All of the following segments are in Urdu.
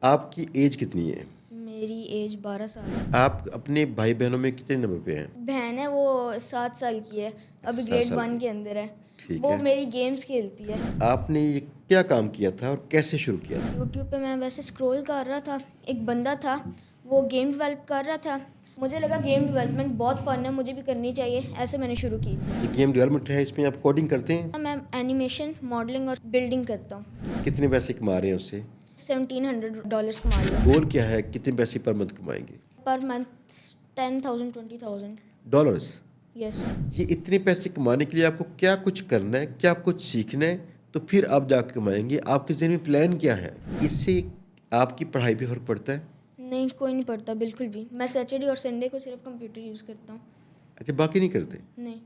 آپ کی ایج کتنی ہے؟ میری ایج 12 سال ہے۔ آپ اپنے بھائی بہنوں میں کتنے نمبر پہ ہیں؟ بہن ہے وہ 7 سال کی ہے، اچھا، ابھی 7 گریڈ سال 1 کی۔ کے اندر ہے۔ ٹھیک وہ ہے۔ میری گیمز کھیلتی ہے۔ آپ نے یہ کیا کام کیا تھا اور کیسے شروع کیا تھا؟ یوٹیوب پہ میں ویسے اسکرول کر رہا تھا، ایک بندہ تھا وہ گیم ڈیولپ کر رہا تھا، مجھے لگا گیم ڈیولپمنٹ بہت فن ہے، مجھے بھی کرنی چاہیے، ایسے میں نے شروع کی تھی۔ یہ گیم ڈیولپمنٹ ہے، اس میں آپ کوڈنگ کرتے ہیں؟ میں اینیمیشن، ماڈلنگ اور بلڈنگ کرتا ہوں۔ کتنے پیسے کما رہے ہیں اس سے؟ $1700 کما لیا۔ گول کیا ہے؟ کتنے پیسے پر منتھ کمائیں گے؟ Per month 10,000 20,000۔ ڈالرز؟ یس۔ یہ اتنے پیسے کمانے کے لیے آپ کو کیا کچھ کرنا ہے، کیا کچھ سیکھنا ہے، تو پھر آپ جا کے کمائیں گے؟ آپ کے ذہن میں پلان کیا ہے؟ اس سے آپ کی پڑھائی پہ فرق پڑتا ہے؟ نہیں، کوئی نہیں پڑتا بالکل بھی۔ میں سیٹرڈے اور سنڈے کو صرف کمپیوٹر یوز کرتا ہوں۔ اچھا، باقی نہیں کرتے؟ نہیں۔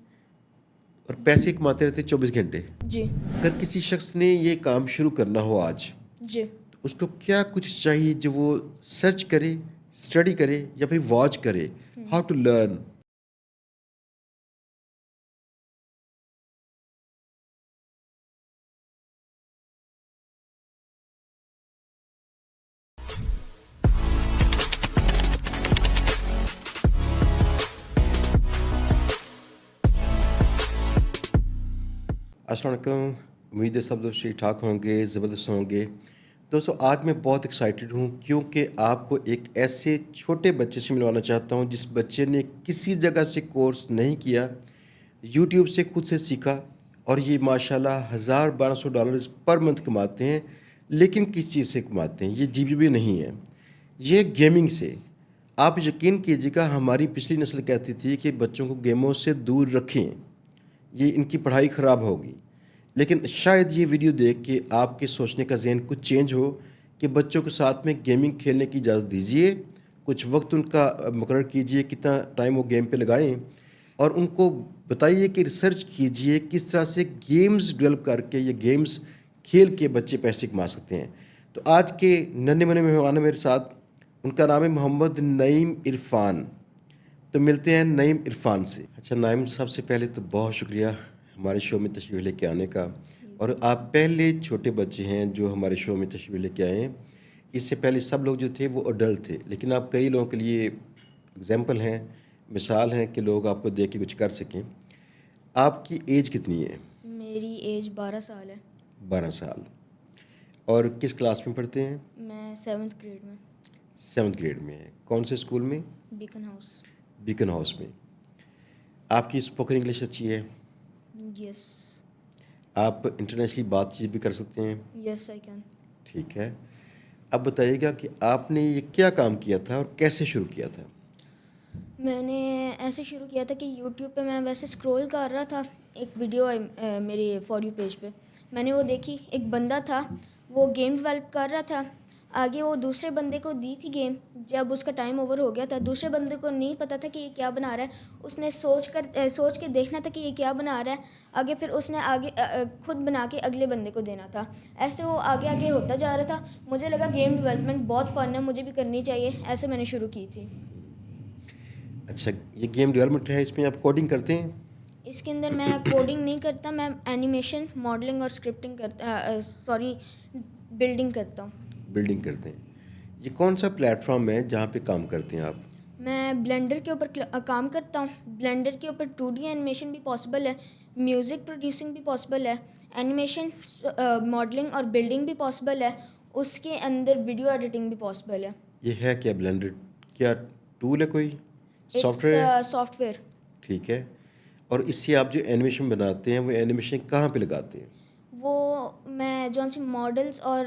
اور پیسے کماتے رہتے 24 گھنٹے؟ جی۔ اگر کسی شخص نے یہ کام شروع کرنا ہو آج، جی۔ تو اس کو کیا کچھ چاہیے جو وہ سرچ کرے، اسٹڈی کرے یا پھر واچ کرے؟ How to learn? السلام علیکم، امید ہے سب دوست ٹھیک ٹھاک ہوں گے، زبردست ہوں گے۔ دوستو، آج میں بہت ایکسائٹیڈ ہوں کیونکہ آپ کو ایک ایسے چھوٹے بچے سے ملوانا چاہتا ہوں جس بچے نے کسی جگہ سے کورس نہیں کیا، یوٹیوب سے خود سے سیکھا، اور یہ ماشاءاللہ $1,000-1,200 پر منتھ کماتے ہیں۔ لیکن کس چیز سے کماتے ہیں؟ یہ جی بی نہیں ہے، یہ گیمنگ سے۔ آپ یقین کیجیے گا، ہماری پچھلی نسل کہتی تھی کہ بچوں کو گیموں سے دور رکھیں، یہ ان کی پڑھائی خراب ہوگی۔ لیکن شاید یہ ویڈیو دیکھ کے آپ کے سوچنے کا ذہن کچھ چینج ہو کہ بچوں کے ساتھ میں گیمنگ کھیلنے کی اجازت دیجیے، کچھ وقت ان کا مقرر کیجیے کتنا ٹائم وہ گیم پہ لگائیں، اور ان کو بتائیے کہ ریسرچ کیجیے کس طرح سے گیمز ڈیولپ کر کے یا گیمز کھیل کے بچے پیسے کما سکتے ہیں۔ تو آج کے ننھے منھے مہمان ہیں میرے ساتھ، ان کا نام ہے محمد نعیم عرفان۔ تو ملتے ہیں نعیم عرفان سے۔ اچھا نعیم، سب سے پہلے تو بہت شکریہ ہمارے شو میں تشریف لے کے آنے کا، اور آپ پہلے چھوٹے بچے ہیں جو ہمارے شو میں تشریف لے کے آئے ہیں۔ اس سے پہلے سب لوگ جو تھے وہ اڈلٹ تھے، لیکن آپ کئی لوگوں کے لیے اگزامپل ہیں، مثال ہیں کہ لوگ آپ کو دیکھ کے کچھ کر سکیں۔ آپ کی ایج کتنی ہے؟ میری ایج 12 سال ہے۔ 12 سال۔ اور کس کلاس میں پڑھتے ہیں؟ میں 7th گریڈ میں۔ 7th گریڈ میں ہے۔ کون سے اسکول میں؟ Bacon house. بیکن ہاؤس میں۔ آپ کی اسپوکن انگلش اچھی ہے؟ یس۔ آپ انٹرنیشنلی بات چیت بھی کر سکتے ہیں؟ یس آئی کین۔ ٹھیک ہے۔ اب بتائیے گا کہ آپ نے یہ کیا کام کیا تھا اور کیسے شروع کیا تھا؟ میں نے ایسے شروع کیا تھا کہ یوٹیوب پہ میں ویسے اسکرول کر رہا تھا، ایک ویڈیو آئی میری فار یو پیج پہ، میں نے وہ دیکھی، ایک بندہ تھا وہ گیم ڈیولپ کر رہا تھا، آگے وہ دوسرے بندے کو دی تھی گیم، جب اس کا ٹائم اوور ہو گیا تھا، دوسرے بندے کو نہیں پتہ تھا کہ یہ کیا بنا رہا ہے، اس نے سوچ کے دیکھنا تھا کہ یہ کیا بنا رہا ہے، آگے پھر اس نے خود بنا کے اگلے بندے کو دینا تھا، ایسے وہ آگے ہوتا جا رہا تھا، مجھے لگا گیم ڈیولپمنٹ بہت فن ہے، مجھے بھی کرنی چاہیے، ایسے میں نے شروع کی تھی۔ اچھا، یہ گیم ڈیولپمنٹ ہے، اس میں آپ کوڈنگ کرتے ہیں؟ اس کے اندر میں کوڈنگ نہیں کرتا، میں اینیمیشن، ماڈلنگ اور بلڈنگ کرتا ہوں۔ بلڈنگ کرتے ہیں۔ یہ کون سا پلیٹ فارم ہے جہاں پہ کام کرتے ہیں آپ؟ میں بلینڈر کے اوپر کام کرتا ہوں، بلینڈر کے اوپر 2D اینیمیشن بھی پاسبل ہے، میوزک پروڈیوسنگ بھی پاسبل ہے، اینیمیشن، ماڈلنگ اور بلڈنگ بھی پاسبل ہے، اس کے اندر ویڈیو ایڈیٹنگ بھی پاسبل ہے۔ یہ ہے کیا بلینڈر؟ کیا ٹول ہے کوئی؟ سافٹ اٹس ویئر ہے؟ Soft where. ٹھیک ہے۔ اور اس سے آپ جو اینیمیشن بناتے ہیں وہ اینیمیشن کہاں پہ لگاتے ہیں؟ وہ میں جون سی ماڈلز اور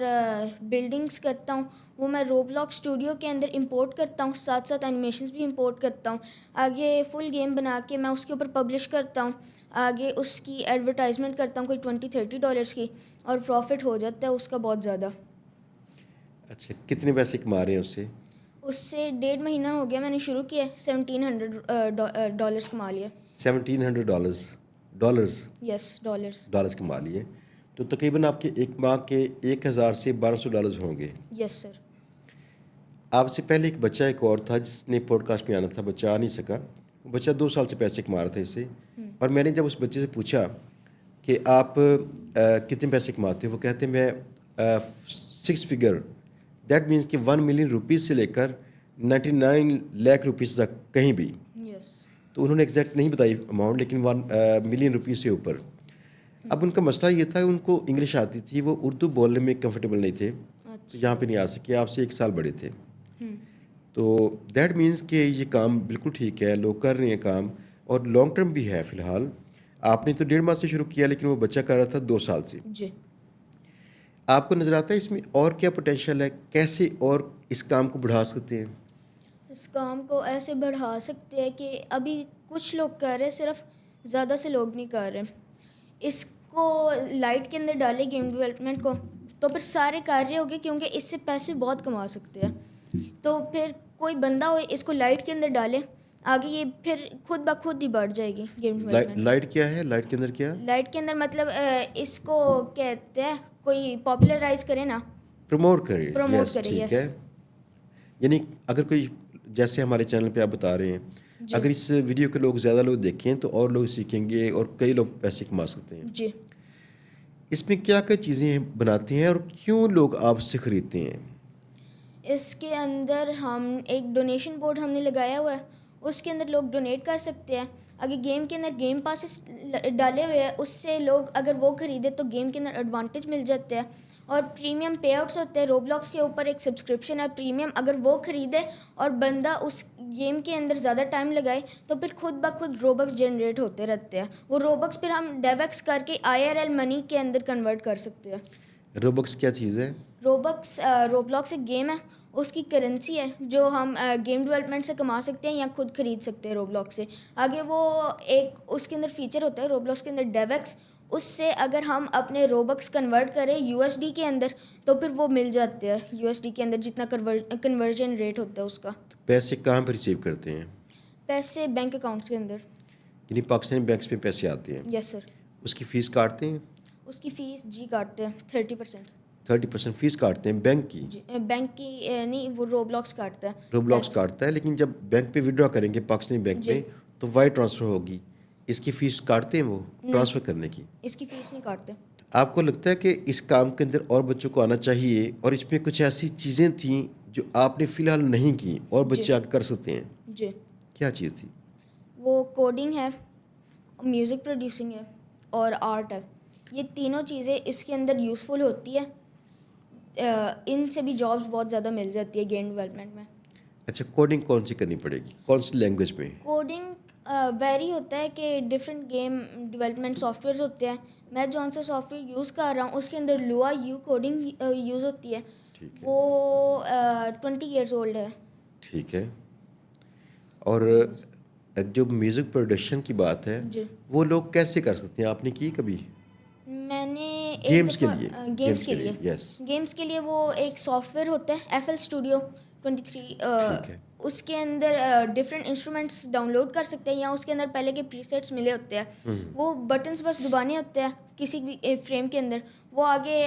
بلڈنگس کرتا ہوں وہ میں روبلاک اسٹوڈیو کے اندر امپورٹ کرتا ہوں، ساتھ ساتھ اینیمیشنز بھی امپورٹ کرتا ہوں، آگے فل گیم بنا کے میں اس کے اوپر پبلش کرتا ہوں، آگے اس کی ایڈورٹائزمنٹ کرتا ہوں کوئی $20-30 کی، اور پروفٹ ہو جاتا ہے اس کا بہت زیادہ۔ اچھا، کتنے پیسے کما رہے ہیں اس سے؟ اس سے 1.5 مہینہ ہو گیا میں نے شروع کیا، $1,700 کما لیا۔ $1,700 ڈالرز؟ یس، ڈالرز۔ ڈالرز کما لیے، تو تقریباً آپ کے ایک ماہ کے $1,000 سے $1,200 ہوں گے۔ یس سر۔ آپ سے پہلے ایک بچہ ایک اور تھا جس نے پوڈ کاسٹ میں آنا تھا، بچہ آ نہیں سکا، بچہ 2 سال سے پیسے کما رہا تھا اس سے، اور میں نے جب اس بچے سے پوچھا کہ آپ کتنے پیسے کماتے ہو، وہ کہتے ہیں میں 6 فگر دیٹ مینس کہ 1 ملین روپیز سے لے کر 99 لاکھ روپیز تک کہیں بھی. یس. تو انہوں نے ایگزیکٹ نہیں بتائی اماؤنٹ, لیکن 1 ملین روپیز سے اوپر. اب ان کا مسئلہ یہ تھا کہ ان کو انگلش آتی تھی, وہ اردو بولنے میں کمفرٹیبل نہیں تھے, تو یہاں پہ نہیں آ سکے. آپ سے 1 سال بڑے تھے. تو دیٹ مینس کہ یہ کام بالکل ٹھیک ہے, لوگ کر رہے ہیں کام, اور لانگ ٹرم بھی ہے. فی الحال آپ نے تو 1.5 ماہ سے شروع کیا, لیکن وہ بچہ کر رہا تھا 2 سال سے. جی. آپ کو نظر آتا ہے اس میں اور کیا پوٹینشیل ہے, کیسے اور اس کام کو بڑھا سکتے ہیں؟ اس کام کو ایسے بڑھا سکتے ہیں کہ ابھی کچھ لوگ کر رہے, صرف زیادہ سے لوگ نہیں کر رہے. اس کو لائٹ کے اندر ڈالے گیم ڈیولپمنٹ کو, تو پھر سارے کر رہے ہوگے, کیونکہ اس سے پیسے بہت کما سکتے ہیں. تو پھر کوئی بندہ ہو اس کو لائٹ کے اندر ڈالے, آگے یہ پھر خود بخود ہی بڑھ جائے گی گیم ڈیولپمنٹ. لائٹ کیا ہے؟ لائٹ کے اندر کیا؟ لائٹ کے اندر مطلب اس کو کہتے ہیں کوئی پاپولرائز کرے نا, پروموٹ کرے. پروموٹ یس, کرے. ٹھیک یس. ہے. یعنی اگر کوئی, جیسے ہمارے چینل پہ آپ بتا رہے ہیں, اگر اس ویڈیو کے لوگ زیادہ لوگ دیکھیں تو اور لوگ سیکھیں گے اور کئی لوگ پیسے کما سکتے ہیں. جی. اس میں کیا کیا چیزیں بناتے ہیں اور کیوں لوگ آپ سے خریدتے ہیں؟ اس کے اندر ہم ایک ڈونیشن بورڈ ہم نے لگایا ہوا ہے, اس کے اندر لوگ ڈونیٹ کر سکتے ہیں. اگر گیم کے اندر گیم پاسز ڈالے ہوئے ہیں, اس سے لوگ اگر وہ خریدے تو گیم کے اندر ایڈوانٹیج مل جاتے ہیں. اور پریمیم پے آؤٹس ہوتے ہیں. روبلاکس کے اوپر ایک سبسکرپشن ہے پریمیم, اگر وہ خریدے اور بندہ اس گیم کے اندر زیادہ ٹائم لگائے تو پھر خود بخود روبکس جنریٹ ہوتے رہتے ہیں. وہ روبکس پھر ہم ڈیویکس کر کے IRL منی کے اندر کنورٹ کر سکتے ہیں. روبکس کیا چیز ہے؟ روبلاکس ایک گیم ہے, اس کی کرنسی ہے جو ہم گیم ڈیولپمنٹ سے کما سکتے ہیں یا خود خرید سکتے ہیں روبلاکس سے. آگے وہ ایک اس کے اندر فیچر ہوتا ہے روبلاکس کے اندر ڈیویکس, اس سے اگر ہم اپنے روبکس کنورٹ کریں USD کے اندر تو پھر وہ مل جاتے ہیں USD کے اندر جتنا کنورژن ریٹ ہوتا ہے اس کا. پیسے کہاں پہ ریسیو کرتے ہیں؟ پیسے بینک اکاؤنٹس کے اندر. یعنی پاکستانی بینکس میں پیسے آتے ہیں؟ یس سر. اس کی فیس کاٹتے ہیں؟ اس کی فیس جی کاٹتے ہیں 30%. 30% فیس کاٹتے ہیں بینک کی؟ جی. بینک کی نہیں, وہ روبلاکس کاٹتا ہے. روبلاکس کاٹتا ہے, لیکن جب بینک پہ وڈرا کریں گے پاکستانی بینک میں تو وائر ٹرانسفر ہوگی, اس کی فیس کاٹتے ہیں وہ ٹرانسفر کرنے کی؟ اس کی فیس نہیں کاٹتے. آپ کو لگتا ہے کہ اس کام کے اندر اور بچوں کو آنا چاہیے, اور اس میں کچھ ایسی چیزیں تھیں جو آپ نے فی الحال نہیں کی اور بچے آگے کر سکتے ہیں؟ جی. کیا چیز تھی؟ وہ کوڈنگ ہے, میوزک پروڈیوسنگ ہے اور آرٹ ہے. یہ تینوں چیزیں اس کے اندر یوزفل ہوتی ہے. ان سے بھی جابس بہت زیادہ مل جاتی ہے گیم ڈیولپمنٹ میں. اچھا, کوڈنگ کون سی کرنی پڑے گی, کون سی لینگویج میں؟ کوڈنگ ویری ہوتا ہے کہ different game development softwares ہوتے ہیں. میں جون سا سافٹ ویئر یوز کر رہا ہوں اس کے اندر لوا یو کوڈنگ یوز ہوتی ہے. وہ 20 ایئرز اولڈ ہے. ٹھیک ہے. اور جو میوزک پروڈکشن کی بات ہے وہ لوگ کیسے کر سکتے ہیں, آپ نے کی کبھی؟ میں نے گیمز کے لیے؟ گیمز کے لیے وہ ایک سافٹ ویئر ہوتا ہے FL Studio 23. اس کے اندر ڈفرینٹ انسٹرومنٹس ڈاؤن لوڈ کر سکتے ہیں, یا اس کے اندر پہلے کے پریسیٹس ملے ہوتے ہیں, وہ بٹنس بس دبانے ہوتے ہیں کسی بھی فریم کے اندر, وہ آگے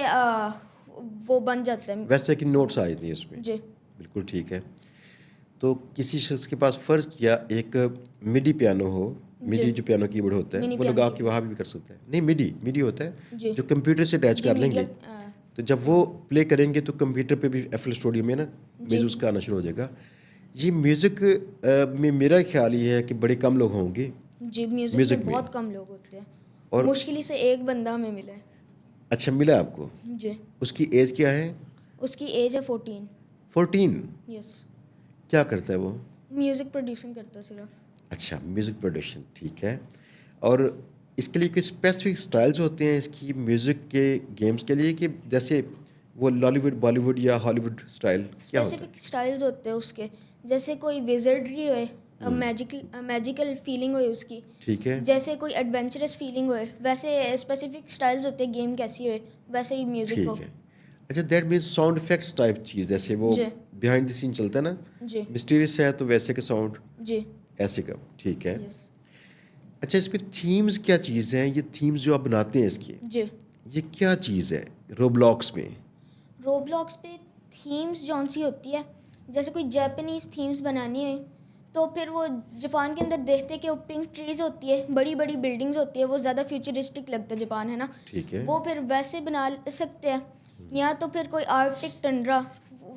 وہ بن جاتا ہے. ویسے کہ نوٹس آئے تھے اس میں؟ جی بالکل ٹھیک ہے. تو کسی شخص کے پاس فرض کیا ایک میڈی پیانو ہو, میڈی جو پیانو کی بورڈ ہوتا ہے وہ لگا کے وہاں بھی کر سکتا ہے. نہیں, میڈی ہوتا ہے جو کمپیوٹر سے اٹیچ کر لیں گے, تو جب وہ پلے کریں گے تو کمپیوٹر پہ بھی FL Studio میں نا میوزک کا آنا شروع ہو جائے گا. یہ میوزک میں میرا خیال یہ ہے کہ بڑے کم لوگ ہوں گے. جی, میوزک میں بہت کم لوگ ہوتے ہیں, اور مشکل سے ایک بندہ ہمیں ملا ہے. اچھا, ملا آپ کو؟ جی. اس کی ایج کیا ہے؟ اس کی ایج ہے 14. 14؟ یس. کیا کرتا ہے وہ؟ میوزک پروڈیوسنگ کرتا ہے صرف. اچھا, میوزک پروڈکشن, ٹھیک ہے. اور اس کے لیے کوئی اسپیسیفک اسٹائلز ہوتے ہیں اس کی میوزک کے گیمز کے لیے, کہ جیسے وہ لالی ووڈ, بالی ووڈ یا ہالی ووڈ اسٹائل کیا ہوتا ہے؟ اسپیسیفک اسٹائلز ہوتے ہیں اس کے, جیسے کوئی ویزرڈری ہوئے, میجیکل فیلنگ ہوئے اس کی, ٹھیک ہے, جیسے کوئی ایڈونچرس فیلنگ ہوئے, ویسے اسپیسیفک اسٹائلز ہوتے ہیں گیم کیسی ہوئے ویسے ہی میوزک ہو. ٹھیک ہے. اچھا, that means sound effects type چیز, جیسے وہ بیہائنڈ دی سین چلتا ہے نا, جی, مسٹیریس ہے تو ویسے کا ساؤنڈ, جی, ایسے کا, ٹھیک ہے. اچھا, اس میں تھیمز کیا چیز ہیں, یہ تھیمز جو آپ بناتے ہیں اس کی, جی, یہ کیا چیز ہے روبلاکس میں؟ روبلاکس پہ تھیمز جون سی ہوتی ہے, جیسے کوئی جاپنیز تھیمز بنانی ہے تو پھر وہ جاپان کے اندر دیکھتے کہ وہ پنک ٹریز ہوتی ہے, بڑی بڑی بلڈنگز ہوتی ہے, وہ زیادہ فیوچرسٹک لگتا ہے جاپان ہے نا, ٹھیک ہے, وہ پھر ویسے بنا سکتے ہیں. یا تو پھر کوئی آرکٹک ٹنڈرا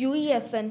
UEFN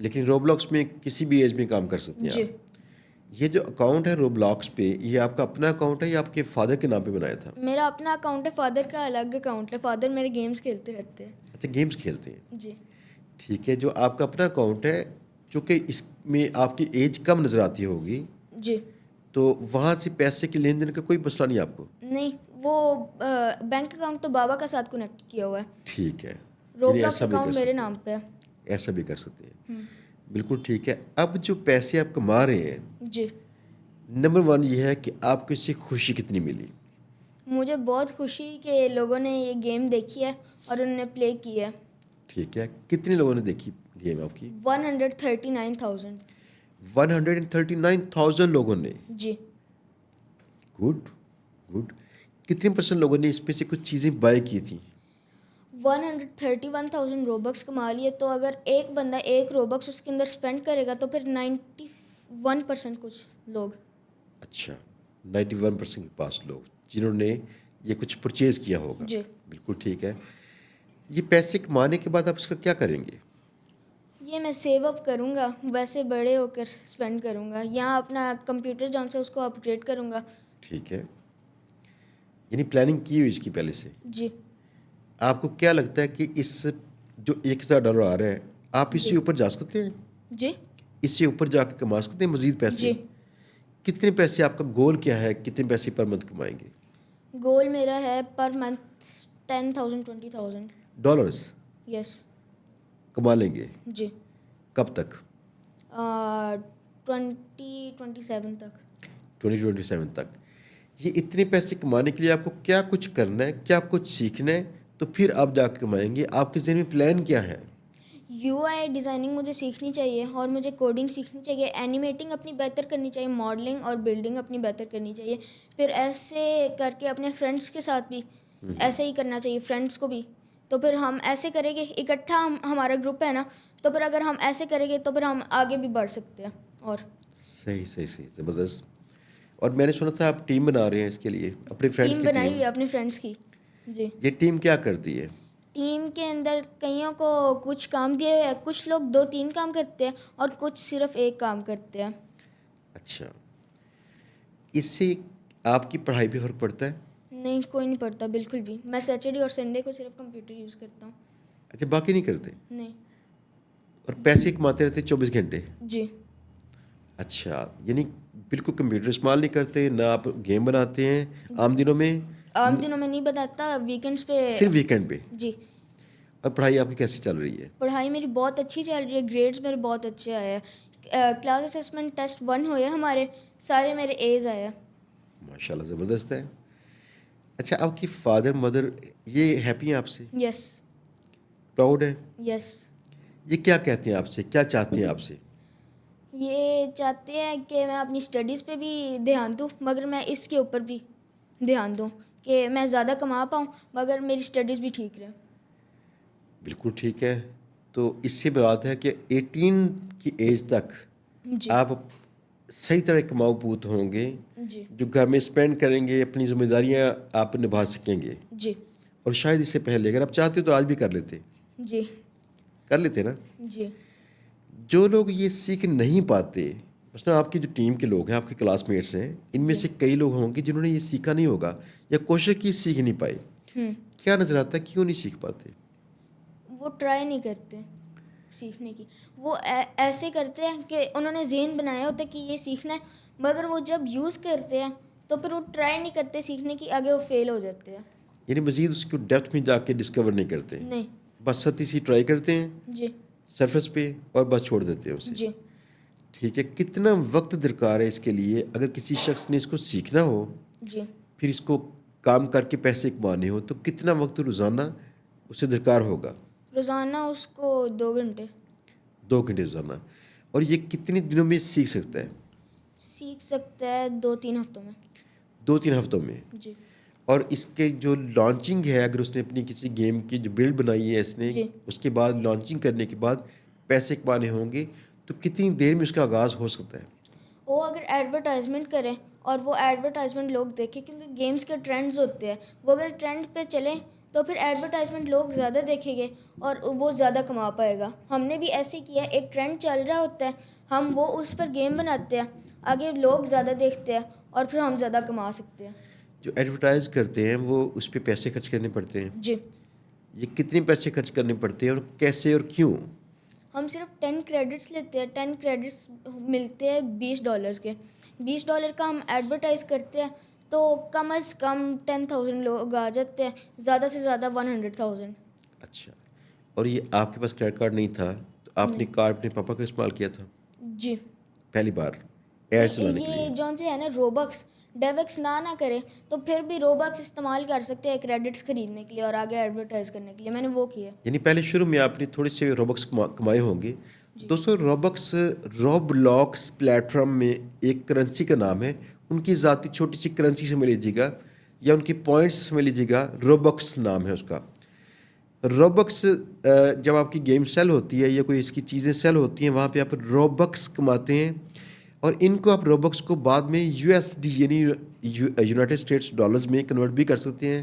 لیکن روبلاکس میں کسی بھی ایج میں کام کر سکتے ہیں جی آپ. یہ جو اکاؤنٹ ہے روبلاکس پہ، یہ آپ کا اپنا اکاؤنٹ ہے یا آپ کے فادر کے نام پہ بنایا تھا؟ میرا اپنا اکاؤنٹ ہے, فادر کا الگ اکاؤنٹ ہے. فادر میرے گیمز کھیلتے رہتے ہیں. اچھا، گیمز کھیلتے ہیں. جی ٹھیک ہے. جو آپ کا اپنا اکاؤنٹ ہے، چونکہ اس میں آپ کی ایج کم نظر آتی ہوگی، جی. تو وہاں سے پیسے کے لین دین کا کوئی مسئلہ نہیں آپ کو؟ نہیں, وہ بینک اکاؤنٹ تو بابا کا ساتھ کنیکٹ کیا ہوا ہے. ٹھیک ہے. یعنی روبلاکس ایسا بھی کر اکاؤنٹ میرے سکتے نام پہ ہے. ہیں، ایسا بھی کر سکتے ہیں. بالکل ٹھیک ہے. اب جو پیسے آپ کما رہے ہیں، جی. نمبر ون یہ ہے کہ آپ کو اس سے خوشی کتنی ملی؟ مجھے بہت خوشی کہ لوگوں نے یہ گیم دیکھی ہے اور انہوں نے پلے کی ہے. ٹھیک ہے. کتنے لوگوں نے دیکھی گیم آپ کی؟ 139,000. 139,000 لوگوں نے. جی. Good good. کتنے پرسنٹ لوگوں نے اس میں سے کچھ چیزیں بائی کی تھیں؟ 131,000 روبکس کما لیے, تو اگر ایک بندہ ایک روبکس اس کے اندر اسپینڈ کرے گا تو پھر 91% کچھ لوگ. اچھا، 91% کے پاس لوگ جنہوں نے یہ کچھ پرچیز کیا ہوگا. جی. بالکل ٹھیک ہے. یہ پیسے کمانے کے بعد آپ اس کا کیا کریں گے؟ یہ میں سیو اپ کروں گا, ویسے بڑے ہو کر اسپینڈ کروں گا. یہاں اپنا کمپیوٹر جون سے اس کو اپگریڈ کروں گا. ٹھیک ہے. یعنی پلاننگ کی ہوئی اس کی پہلے سے. جی. آپ کو کیا لگتا ہے کہ اس جو $1,000 آ رہا ہے، آپ اس جی. سے اوپر جا سکتے ہیں؟ جی. اس سے اوپر جا کے کما سکتے ہیں مزید پیسے؟ جی. کتنے پیسے آپ کا گول کیا ہے؟ کتنے پیسے پر منتھ کمائیں گے؟ گول میرا ہے پر منتھ 10,000 20,000. ڈالرز یس. کما لیں گے؟ جی. کب تک؟ 2027 تک. 2027 تک. یہ اتنے پیسے کمانے کے لیے آپ کو کیا کچھ کرنا ہے، کیا کچھ سیکھنا ہے، تو پھر آپ جا کے کمائیں گے؟ آپ کے ذہن میں پلان کیا ہے؟ یو آئی ڈیزائننگ مجھے سیکھنی چاہیے, اور مجھے کوڈنگ سیکھنی چاہیے. اینیمیٹنگ اپنی بہتر کرنی چاہیے, ماڈلنگ اور بلڈنگ اپنی بہتر کرنی چاہیے. پھر ایسے کر کے اپنے فرینڈس کے ساتھ بھی ایسے ہی کرنا چاہیے, فرینڈس کو بھی. تو پھر ہم ایسے کریں گے, اکٹھا ہمارا گروپ ہے نا, تو پھر اگر ہم ایسے کریں گے تو پھر ہم آگے بھی بڑھ سکتے ہیں. اور صحیح صحیح صحیح، زبردست. اور میں نے سنا تھا آپ ٹیم بنا رہے ہیں اس کے لیے، اپنے فرینڈس ٹیم کی بنائی ٹیم. ہوئی ہے اپنے فرینڈس کی. جی. یہ ٹیم کیا کرتی ہے؟ ٹیم کے اندر کئیوں کو کچھ کام دیے ہوئے ہیں, کچھ لوگ 2-3 کام کرتے ہیں اور کچھ صرف ایک کام کرتے ہیں. اچھا. اس سے آپ کی پڑھائی پہ فرق پڑتا ہے؟ نہیں, کوئی نہیں پڑتا بالکل بھی. میں سیٹرڈے اور سنڈے کو صرف کمپیوٹر یوز کرتا ہوں. اچھا، باقی نہیں کرتے؟ نہیں. اور پیسے کماتے رہتے 24 گھنٹے؟ جی. اچھا، یعنی بالکل کمپیوٹر استعمال نہیں کرتے، نہ آپ گیم بناتے ہیں عام دنوں میں؟ عام دنوں میں نہیں بتاتا, ویکینڈس پہ. صرف ویکینڈ پہ؟ جی. اور پڑھائی آپ کی کیسی چل رہی ہے؟ پڑھائی میری بہت اچھی چل رہی ہے, گریڈز میرے بہت اچھے آئے ہیں. کلاس اسسمنٹ ٹیسٹ 1 ہوئے ہمارے, سارے میرے A's آئے ہیں. ماشاء اللہ، زبردست ہے. اچھا، آپ کی فادر مدر یہ ہیپی ہیں آپ سے؟ یس. پراؤڈ ہیں؟ یس. یہ کیا کہتے ہیں آپ سے، کیا چاہتے ہیں آپ سے؟ یہ چاہتے ہیں کہ میں اپنی اسٹڈیز پہ بھی دھیان دوں, مگر میں اس کے اوپر بھی دھیان دوں کہ میں زیادہ کما پاؤں مگر میری اسٹڈیز بھی ٹھیک رہے. بالکل ٹھیک ہے. تو اس سے مراد ہے کہ 18 کی ایج تک جی. آپ صحیح طرح کماؤ پوت ہوں گے، جی. جو گھر میں اسپینڈ کریں گے، اپنی ذمہ داریاں آپ نبھا سکیں گے. جی. اور شاید اس سے پہلے اگر آپ چاہتے تو آج بھی کر لیتے. جی. کر لیتے نا. جی. جو لوگ یہ سیکھ نہیں پاتے، مثلا آپ کی جو ٹیم کے لوگ ہیں، آپ کے کلاس میٹس ہیں، ان میں سے کئی لوگ ہوں گے جنہوں نے یہ سیکھا نہیں ہوگا یا کوشش کی سیکھ نہیں پائے. کیا نظر آتا ہے کیوں نہیں سیکھ پاتے؟ وہ ٹرائی نہیں کرتے سیکھنے کی. وہ ایسے کرتے ہیں کہ انہوں نے ذہن بنایا ہوتا ہے کہ یہ سیکھنا ہے, مگر وہ جب یوز کرتے ہیں تو پھر وہ ٹرائی نہیں کرتے سیکھنے کی, آگے وہ فیل ہو جاتے ہیں. یعنی مزید اس کو ڈیپتھ میں جا کے ڈسکور نہیں کرتے؟ نہیں. بس ستی سی ٹرائی کرتے ہیں جی. سرفیس پہ اور بس چھوڑ دیتے ہیں اسے. جی. ٹھیک ہے. کتنا وقت درکار ہے اس کے لیے اگر کسی شخص نے اس کو سیکھنا ہو، جی. پھر اس کو کام کر کے پیسے کمانے ہو، تو کتنا وقت روزانہ اسے درکار ہوگا؟ روزانہ اس کو 2 گھنٹے. 2 گھنٹے روزانہ. اور یہ کتنے دنوں میں سیکھ سکتا ہے؟ سیکھ سکتا ہے 2-3 ہفتوں میں. 2-3 ہفتوں میں. جی. اور اس کے جو لانچنگ ہے، اگر اس نے اپنی کسی گیم کی جو بلڈ بنائی ہے اس نے، جی. اس کے بعد لانچنگ کرنے کے بعد پیسے کمانے ہوں گے، تو کتنی دیر میں اس کا آغاز ہو سکتا ہے؟ وہ اگر ایڈورٹائزمنٹ کریں اور وہ ایڈورٹائزمنٹ لوگ دیکھیں, کیونکہ گیمز کے ٹرینڈز ہوتے ہیں, وہ اگر ٹرینڈ پہ چلیں تو پھر ایڈورٹائزمنٹ لوگ زیادہ دیکھیں گے اور وہ زیادہ کما پائے گا. ہم نے بھی ایسے کیا ہے, ایک ٹرینڈ چل رہا ہوتا ہے, ہم وہ اس پر گیم بناتے ہیں, آگے لوگ زیادہ دیکھتے ہیں اور پھر ہم زیادہ کما سکتے ہیں. جو ایڈورٹائز کرتے ہیں وہ اس پہ پیسے خرچ کرنے پڑتے ہیں. جی. یہ کتنے پیسے خرچ کرنے پڑتے ہیں اور کیسے اور کیوں؟ ہم صرف 10 کریڈٹس لیتے ہیں. 10 کریڈٹس ملتے ہیں $20 کے. $20 کا ہم ایڈورٹائز کرتے ہیں تو کم از کم 10,000 لوگ آ جاتے ہیں, زیادہ سے زیادہ 100,000. اچھا, اور یہ آپ کے پاس کریڈٹ کارڈ نہیں تھا تو آپ نے کارڈ اپنے پاپا کا استعمال کیا تھا جی. پہلی بار ایڈ چلانے کے لیے؟ یہ جون سے ہے نا روبکس, ڈیویکس نہ کرے تو پھر بھی روبکس استعمال کر سکتے ہیں کریڈٹس خریدنے کے لیے اور آگے ایڈورٹائز کرنے کے لیے. میں نے وہ کیا. یعنی پہلے شروع میں آپ نے تھوڑے سے روبکس کمائے ہوں گے. دوستوں, روبکس روبلاکس پلیٹ فارم میں ایک کرنسی کا نام ہے. ان کی ذاتی چھوٹی سی کرنسی سے مل لیجیے گا یا ان کی پوائنٹس سے مل لیجیے گا. روبکس نام ہے اس کا. روبکس جب آپ کی گیم سیل ہوتی ہے یا کوئی اس کی چیزیں سیل ہوتی ہیں, وہاں پہ آپ روبکس کماتے ہیں اور ان کو آپ روبکس کو بعد میں USD یعنی یونائٹڈ اسٹیٹس ڈالرز میں کنورٹ بھی کر سکتے ہیں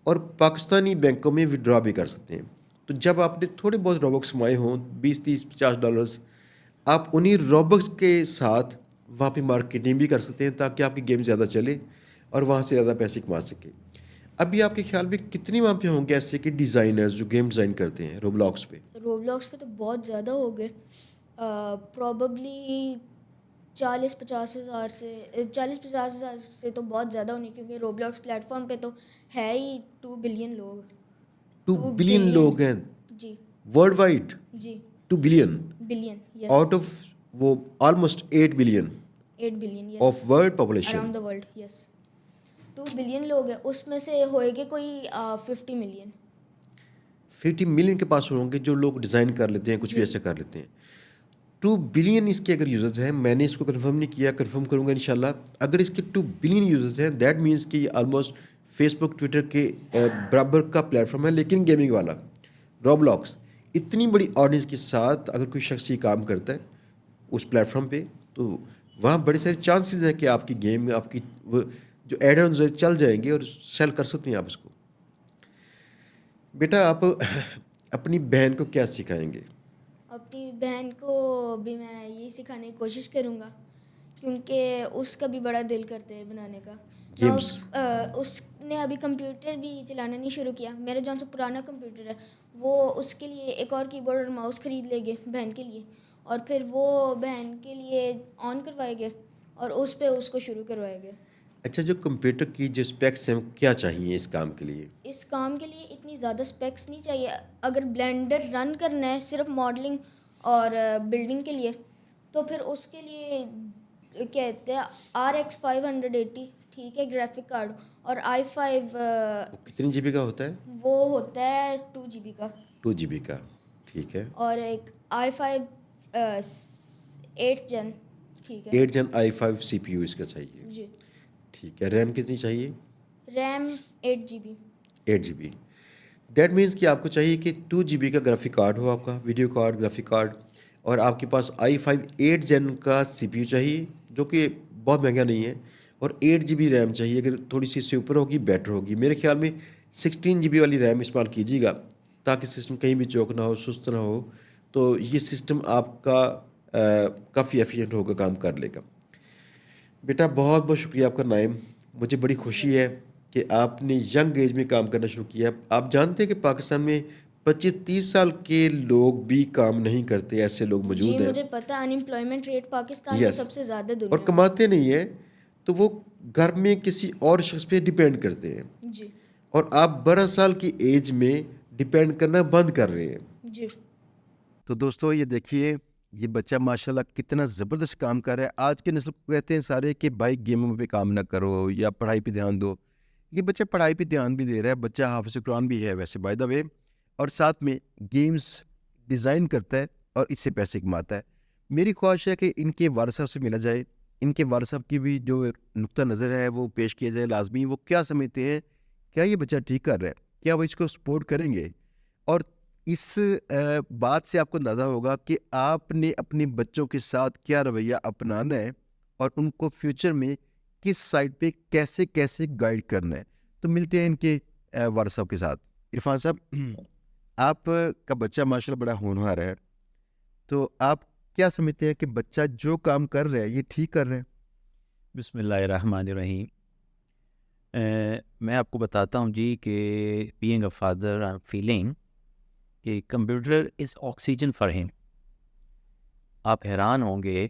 اور پاکستانی بینکوں میں وڈرا بھی کر سکتے ہیں. تو جب آپ نے تھوڑے بہت روبکس کمائے ہوں, $20-30-$50, آپ انہی روبکس کے ساتھ وہاں پہ مارکیٹنگ بھی کر سکتے ہیں تاکہ آپ کی گیم زیادہ چلے اور وہاں سے زیادہ پیسے کما سکے. ابھی آپ کے خیال میں کتنے وہاں پہ ہوں گے ایسے کہ ڈیزائنرز جو گیم ڈیزائن کرتے ہیں روبلاکس پہ؟ روبلاکس پہ تو بہت زیادہ ہو گئے, پروبیبلی 40-50 ہزار سے تو بہت زیادہ ہونے, کیونکہ روبلاکس پلیٹ فارم پہ تو ہے ہی 2 بلین لوگ. 2 بلین لوگ ہیں جی. World wide. جی. 2 بلین یس. آؤٹ آف وہ almost 8 billion 8 billion yes. Of world population. Around the world yes. 2 billion لوگ ہیں, اس میں سے ہوئے گے کوئی 50 ملین. 50 ملین کے پاس ہوں گے جو لوگ ڈیزائن کر لیتے ہیں, کچھ بھی ایسا کر لیتے ہیں. 2 بلین اس کے اگر یوزرز ہیں, میں نے اس کو کنفرم نہیں کیا, کنفرم کروں گا انشاءاللہ. اگر اس کے 2 بلین یوزرز ہیں, دیٹ مینس کہ یہ آلموسٹ فیس بک ٹویٹر کے برابر کا پلیٹ فارم ہے, لیکن گیمنگ والا روبلاکس. اتنی بڑی آڈینس کے ساتھ اگر کوئی شخص یہ کام کرتا ہے اس پلیٹ فارم پہ, تو وہاں بڑے سارے چانسز ہیں کہ آپ کی گیم, آپ کی جو ایڈ آنز چل جائیں گے اور سیل کر سکتے ہیں آپ اس کو. بیٹا, آپ اپنی بہن کو کیا سکھائیں گے؟ اپنی بہن کو بھی میں یہی سکھانے کی کوشش کروں گا, کیونکہ اس کا بھی بڑا دل کرتا ہے بنانے کا. اس نے ابھی کمپیوٹر بھی چلانا نہیں شروع کیا. میرا جون سے پرانا کمپیوٹر ہے, وہ اس کے لیے ایک اور کی بورڈ اور ماؤس خرید لے گے بہن کے لیے, اور پھر وہ بہن کے لیے آن کروائے گے اور اس پہ اس کو شروع کروائے گے. اچھا, جو کمپیوٹر کی جو اسپیکس ہیں کیا چاہیے اس کام کے لیے؟ اس کام کے لیے اتنی زیادہ اسپیکس نہیں چاہیے. اگر بلینڈر رن کرنا ہے صرف ماڈلنگ اور بلڈنگ کے لیے, تو پھر اس کے لیے کہتے ہیں RX 580 ٹھیک ہے گرافک کارڈ, اور i5 کتنی GB کا ہوتا ہے؟ وہ ہوتا ہے 2 GB کا. 2 GB کا, ٹھیک ہے. اور ایک i5 8th جن, ٹھیک ہے. 8 جن i5 CPU اس کا چاہیے. جی ٹھیک ہے. ریم کتنی چاہیے؟ RAM 8 GB. 8 GB. That means کہ آپ کو چاہیے کہ 2 GB کا گرافک کارڈ ہو, آپ کا ویڈیو کارڈ, گرافک کارڈ, اور آپ کے پاس i5 8 جن کا CPU چاہیے جو کہ بہت مہنگا نہیں ہے, اور 8 GB ریم چاہیے. اگر تھوڑی سی اس سے اوپر ہوگی بیٹر ہوگی. میرے خیال میں 16 GB والی ریم استعمال کیجیے گا تاکہ سسٹم کہیں بھی چوک نہ ہو, سست نہ ہو, تو یہ سسٹم آپ کا کافی ایفیشینٹ ہوگا, کام کر لے گا. بیٹا بہت بہت شکریہ آپ کا نائم. مجھے بڑی خوشی ہے کہ آپ نے ینگ ایج میں کام کرنا شروع کیا. آپ جانتے ہیں کہ پاکستان میں 25-30 سال کے لوگ بھی کام نہیں کرتے, ایسے لوگ موجود ہیں. جی مجھے پتہ, ان امپلائمنٹ ریٹ پاکستان میں سب سے زیادہ دنیا اور کماتے نہیں ہیں, تو وہ گھر میں کسی اور شخص پہ ڈیپینڈ کرتے ہیں. جی. اور آپ 12 سال کی ایج میں ڈیپینڈ کرنا بند کر رہے ہیں. جی. تو دوستو یہ دیکھیے, یہ بچہ ماشاءاللہ کتنا زبردست کام کر رہا ہے. آج کے نسل کو کہتے ہیں سارے کہ بھائی گیموں پہ کام نہ کرو یا پڑھائی پہ دھیان دو. یہ بچہ پڑھائی پہ دھیان بھی دے رہا ہے. بچہ حافظ قرآن بھی ہے ویسے بائی دا وے, اور ساتھ میں گیمز ڈیزائن کرتا ہے اور اس سے پیسے کماتا ہے. میری خواہش ہے کہ ان کے والد صاحب سے ملا جائے, ان کے والد صاحب کی بھی جو نقطہ نظر ہے وہ پیش کیا جائے لازمی. وہ کیا سمجھتے ہیں, کیا یہ بچہ ٹھیک کر رہا ہے, کیا وہ اس کو سپورٹ کریں گے. اور اس بات سے آپ کو اندازہ ہوگا کہ آپ نے اپنے بچوں کے ساتھ کیا رویہ اپنانا ہے اور ان کو فیوچر میں کس سائڈ پہ کیسے کیسے گائیڈ کرنا ہے. تو ملتے ہیں ان کے والد صاحب کے ساتھ. عرفان صاحب آپ کا بچہ ماشاء اللہ بڑا ہونہار ہے, تو آپ کیا سمجھتے ہیں کہ بچہ جو کام کر رہا ہے یہ ٹھیک کر رہا ہے؟ بسم اللہ الرحمن الرحیم. میں آپ کو بتاتا ہوں جی کہ being a father I am feeling کہ کمپیوٹر از آکسیجن فار ہم. آپ حیران ہوں گے